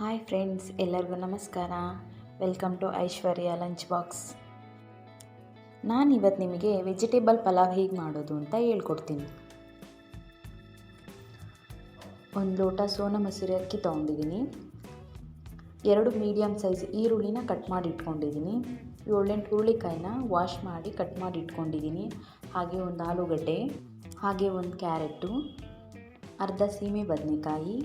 Hi friends, ಎಲ್ಲರಿಗೂ ನಮಸ್ಕಾರ. Welcome to Aishwarya lunch box. ನಾನಿವತ್ತು ನಿಮಗೆ ವೆಜಿಟೇಬಲ್ ಪಲಾವ್ ಹೇಗೆ ಮಾಡೋದು ಅಂತ ಹೇಳ್ಕೊಡ್ತೀನಿ. ಒಂದು ಲೋಟ ಸೋನಾ ಮಸೂರಿ ಅಕ್ಕಿ ತೊಗೊಂಡಿದ್ದೀನಿ. 2 ಮೀಡಿಯಮ್ ಸೈಜ್ ಈರುಳ್ಳಿನ ಕಟ್ ಮಾಡಿ ಇಟ್ಕೊಂಡಿದ್ದೀನಿ. 7-8 ಹುರುಳಿಕಾಯಿನ ವಾಶ್ ಮಾಡಿ ಕಟ್ ಮಾಡಿ ಇಟ್ಕೊಂಡಿದ್ದೀನಿ. ಹಾಗೆ ಒಂದು ಆಲೂಗಡ್ಡೆ, ಹಾಗೆ ಒಂದು ಕ್ಯಾರೆಟು, ಅರ್ಧ ಸೀಮೆ ಬದನೆಕಾಯಿ,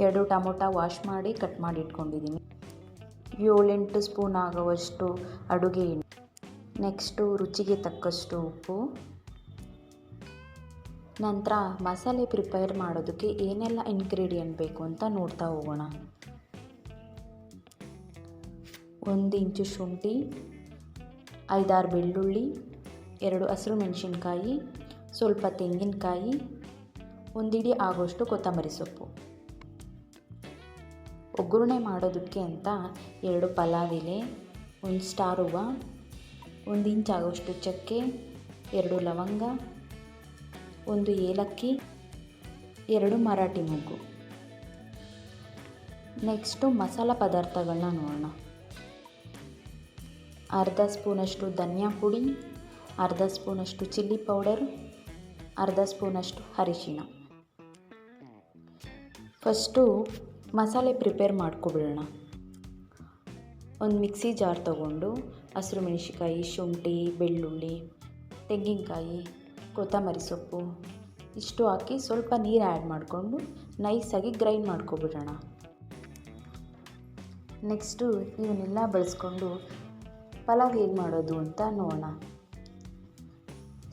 2 ಟೊಮೊಟೊ ವಾಶ್ ಮಾಡಿ ಕಟ್ ಮಾಡಿ ಇಟ್ಕೊಂಡಿದ್ದೀನಿ. 7-8 ಸ್ಪೂನ್ ಆಗುವಷ್ಟು ಅಡುಗೆ ಎಣ್ಣೆ, ನೆಕ್ಸ್ಟು ರುಚಿಗೆ ತಕ್ಕಷ್ಟು ಉಪ್ಪು. ನಂತರ ಮಸಾಲೆ ಪ್ರಿಪೇರ್ ಮಾಡೋದಕ್ಕೆ ಏನೆಲ್ಲ ಇಂಗ್ರೀಡಿಯೆಂಟ್ ಬೇಕು ಅಂತ ನೋಡ್ತಾ ಹೋಗೋಣ. 1 ಇಂಚು ಶುಂಠಿ, 5-6 ಬೆಳ್ಳುಳ್ಳಿ, 2 ಹಸಿರು ಮೆಣಸಿನ್ಕಾಯಿ, ಸ್ವಲ್ಪ ತೆಂಗಿನಕಾಯಿ, 1 ಹಿಡಿ ಆಗೋಷ್ಟು ಕೊತ್ತಂಬರಿ ಸೊಪ್ಪು. ಒಗ್ಗರಣೆ ಮಾಡೋದಕ್ಕೆ ಅಂತ 2 ಪಲಾವ್ ಎಲೆ, 1 ಸ್ಟಾರ್ ಹೂವು, 1 ಇಂಚ್ ಆಗೋಷ್ಟು ಚಕ್ಕೆ, 2 ಲವಂಗ, 1 ಏಲಕ್ಕಿ, 2 ಮರಾಠಿ ಮೊಗ್ಗು. ನೆಕ್ಸ್ಟು ಮಸಾಲ ಪದಾರ್ಥಗಳನ್ನ ನೋಡೋಣ. ಅರ್ಧ ಸ್ಪೂನಷ್ಟು ಧನಿಯಾ ಪುಡಿ, ಅರ್ಧ ಸ್ಪೂನಷ್ಟು ಚಿಲ್ಲಿ ಪೌಡರ್, ಅರ್ಧ ಸ್ಪೂನಷ್ಟು ಅರಿಶಿಣ. ಫಸ್ಟು ಮಸಾಲೆ ಪ್ರಿಪೇರ್ ಮಾಡ್ಕೊಬಿಡೋಣ. ಒಂದು ಮಿಕ್ಸಿ ಜಾರ್ ತೊಗೊಂಡು ಹಸಿರು ಮೆಣಸಿನ್ಕಾಯಿ, ಶುಂಠಿ, ಬೆಳ್ಳುಳ್ಳಿ, ತೆಂಗಿನಕಾಯಿ, ಕೊತ್ತಂಬರಿ ಸೊಪ್ಪು ಇಷ್ಟು ಹಾಕಿ ಸ್ವಲ್ಪ ನೀರು ಆ್ಯಡ್ ಮಾಡಿಕೊಂಡು ನೈಸಾಗಿ ಗ್ರೈಂಡ್ ಮಾಡ್ಕೊಬಿಡೋಣ. ನೆಕ್ಸ್ಟು ಇವನ್ನೆಲ್ಲ ಬಳಸ್ಕೊಂಡು ಪಲಾವ್ ಹೇಗೆ ಮಾಡೋದು ಅಂತ ನೋಡೋಣ.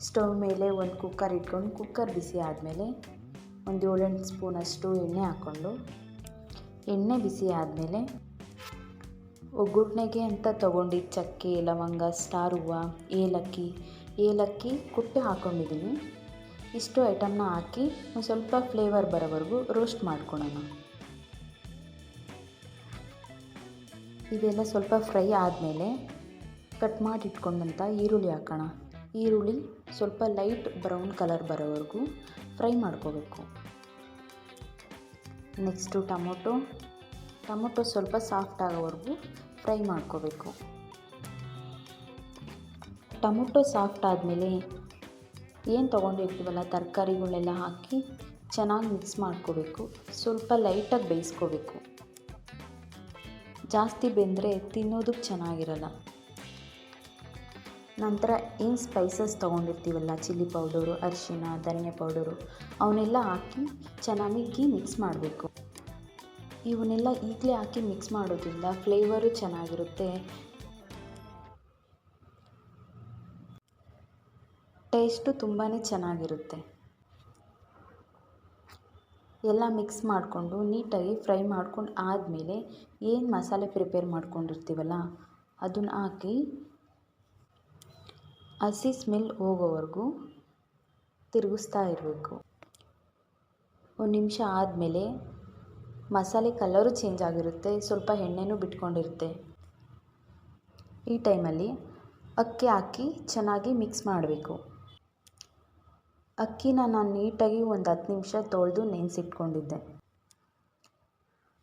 ಸ್ಟವ್ ಮೇಲೆ ಒಂದು ಕುಕ್ಕರ್ ಇಟ್ಕೊಂಡು ಕುಕ್ಕರ್ ಬಿಸಿ ಆದಮೇಲೆ ಒಂದು 7-8 ಸ್ಪೂನಷ್ಟು ಎಣ್ಣೆ ಹಾಕ್ಕೊಂಡು, ಎಣ್ಣೆ ಬಿಸಿ ಆದಮೇಲೆ ಒಗ್ಗರಣೆಗೆ ಅಂತ ತೊಗೊಂಡಿದ್ದ ಚಕ್ಕೆ, ಲವಂಗ, ಸ್ಟಾರ್ ಹೂವು, ಏಲಕ್ಕಿ ಕುಟ್ಟಿ ಹಾಕ್ಕೊಂಡಿದ್ದೀನಿ. ಇಷ್ಟು ಐಟಮ್ನ ಹಾಕಿ ಒಂದು ಸ್ವಲ್ಪ ಫ್ಲೇವರ್ ಬರೋವರೆಗೂ ರೋಸ್ಟ್ ಮಾಡ್ಕೊಳ್ಳೋಣ. ಇದೆಲ್ಲ ಸ್ವಲ್ಪ ಫ್ರೈ ಆದಮೇಲೆ ಕಟ್ ಮಾಡಿ ಇಟ್ಕೊಂಡಂಥ ಈರುಳ್ಳಿ ಹಾಕೋಣ. ಈರುಳ್ಳಿ ಸ್ವಲ್ಪ ಲೈಟ್ ಬ್ರೌನ್ ಕಲರ್ ಬರೋವರೆಗೂ ಫ್ರೈ ಮಾಡ್ಕೋಬೇಕು. ನೆಕ್ಸ್ಟು ಟೊಮೊಟೊ ಸ್ವಲ್ಪ ಸಾಫ್ಟ್ ಆಗೋವರೆಗೂ ಫ್ರೈ ಮಾಡ್ಕೋಬೇಕು. ಟೊಮೊಟೊ ಸಾಫ್ಟ್ ಆದಮೇಲೆ ಏನು ತೊಗೊಂಡಿರ್ತೀವಲ್ಲ ತರಕಾರಿಗಳನ್ನೆಲ್ಲ ಹಾಕಿ ಚೆನ್ನಾಗಿ ಮಿಕ್ಸ್ ಮಾಡ್ಕೋಬೇಕು. ಸ್ವಲ್ಪ ಲೈಟಾಗಿ ಬೇಯಿಸ್ಕೋಬೇಕು. ಜಾಸ್ತಿ ಬೆಂದರೆ ತಿನ್ನೋದಕ್ಕೆ ಚೆನ್ನಾಗಿರಲ್ಲ. ನಂತರ ಏನು ಸ್ಪೈಸಸ್ ತೊಗೊಂಡಿರ್ತೀವಲ್ಲ ಚಿಲ್ಲಿ ಪೌಡರು, ಅರಿಶಿಣ, ಧನಿಯಾ ಪೌಡರು ಅವನ್ನೆಲ್ಲ ಹಾಕಿ ಚೆನ್ನಾಗಿ ಮಿಕ್ಸ್ ಮಾಡಬೇಕು. ಇವನ್ನೆಲ್ಲ ಈಗಲೇ ಹಾಕಿ ಮಿಕ್ಸ್ ಮಾಡೋದ್ರಿಂದ ಫ್ಲೇವರು ಚೆನ್ನಾಗಿರುತ್ತೆ, ಟೇಸ್ಟು ತುಂಬಾ ಚೆನ್ನಾಗಿರುತ್ತೆ. ಎಲ್ಲ ಮಿಕ್ಸ್ ಮಾಡಿಕೊಂಡು ನೀಟಾಗಿ ಫ್ರೈ ಮಾಡ್ಕೊಂಡು ಆದಮೇಲೆ ಏನು ಮಸಾಲೆ ಪ್ರಿಪೇರ್ ಮಾಡ್ಕೊಂಡಿರ್ತೀವಲ್ಲ ಅದನ್ನು ಹಾಕಿ ಹಸಿ ಸ್ಮೆಲ್ ಹೋಗೋವರೆಗೂ ತಿರುಗಿಸ್ತಾ ಇರಬೇಕು. 1 ನಿಮಿಷ ಆದಮೇಲೆ ಮಸಾಲೆ ಕಲರು ಚೇಂಜ್ ಆಗಿರುತ್ತೆ, ಸ್ವಲ್ಪ ಎಣ್ಣೆನೂ ಬಿಟ್ಕೊಂಡಿರುತ್ತೆ. ಈ ಟೈಮಲ್ಲಿ ಅಕ್ಕಿ ಹಾಕಿ ಚೆನ್ನಾಗಿ ಮಿಕ್ಸ್ ಮಾಡಬೇಕು. ಅಕ್ಕಿನ ನಾನು ನೀಟಾಗಿ ಒಂದು 10 ನಿಮಿಷ ತೊಳೆದು ನೆನೆಸಿಟ್ಕೊಂಡಿದ್ದೆ.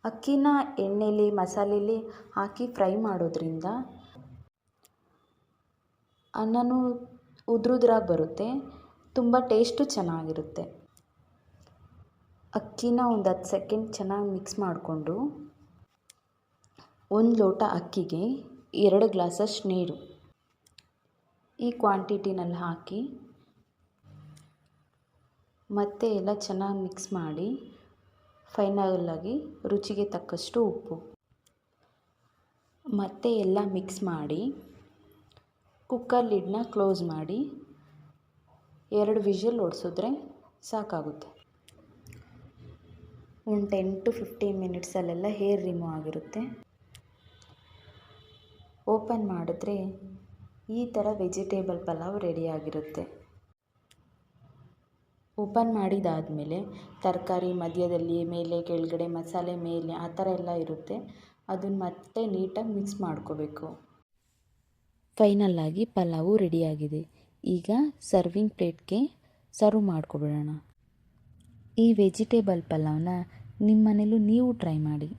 ಅಕ್ಕಿನ ಎಣ್ಣೆಲಿ ಮಸಾಲೆಲಿ ಹಾಕಿ ಫ್ರೈ ಮಾಡೋದ್ರಿಂದ ಅನ್ನನೂ ಉದ್ರಾಗಿ ಬರುತ್ತೆ, ತುಂಬ ಟೇಸ್ಟು ಚೆನ್ನಾಗಿರುತ್ತೆ. ಅಕ್ಕಿನ ಒಂದು 10 ಸೆಕೆಂಡ್ ಚೆನ್ನಾಗಿ ಮಿಕ್ಸ್ ಮಾಡಿಕೊಂಡು 1 ಲೋಟ ಅಕ್ಕಿಗೆ 2 ಗ್ಲಾಸಷ್ಟು ನೀರು ಈ ಕ್ವಾಂಟಿಟಿನಲ್ಲಿ ಹಾಕಿ ಮತ್ತೆ ಎಲ್ಲ ಚೆನ್ನಾಗಿ ಮಿಕ್ಸ್ ಮಾಡಿ ಫೈನಲಾಗಿ ರುಚಿಗೆ ತಕ್ಕಷ್ಟು ಉಪ್ಪು ಮತ್ತೆ ಎಲ್ಲ ಮಿಕ್ಸ್ ಮಾಡಿ ಕುಕ್ಕರ್ ಲಿಡ್ನ ಕ್ಲೋಸ್ ಮಾಡಿ 2 ವಿಷಲ್ ಹೊಡ್ಸಿದ್ರೆ ಸಾಕಾಗುತ್ತೆ. ಒಂದು 10 to 15 ಮಿನಿಟ್ಸಲ್ಲೆಲ್ಲ ಹೇರ್ ರಿಮೂವ್ ಆಗಿರುತ್ತೆ. ಓಪನ್ ಮಾಡಿದ್ರೆ ಈ ಥರ ವೆಜಿಟೇಬಲ್ ಪಲಾವ್ ರೆಡಿಯಾಗಿರುತ್ತೆ. ಓಪನ್ ಮಾಡಿದಾದಮೇಲೆ ತರಕಾರಿ ಮಧ್ಯದಲ್ಲಿ ಮೇಲೆ ಕೆಳಗಡೆ ಮಸಾಲೆ ಮೇಲೆ ಆ ಥರ ಎಲ್ಲ ಇರುತ್ತೆ, ಅದನ್ನು ಮತ್ತೆ ನೀಟಾಗಿ ಮಿಕ್ಸ್ ಮಾಡ್ಕೋಬೇಕು. ಫೈನಲ್ಲಾಗಿ ಪಲಾವು ರೆಡಿಯಾಗಿದೆ. ಈಗ ಸರ್ವಿಂಗ್ ಪ್ಲೇಟ್ಗೆ ಸರ್ವ್ ಮಾಡ್ಕೊಬಿಡೋಣ. ಈ ವೆಜಿಟೇಬಲ್ ಪಲಾವ್ನ ನಿಮ್ಮ ಮನೇಲೂ ನೀವು ಟ್ರೈ ಮಾಡಿ.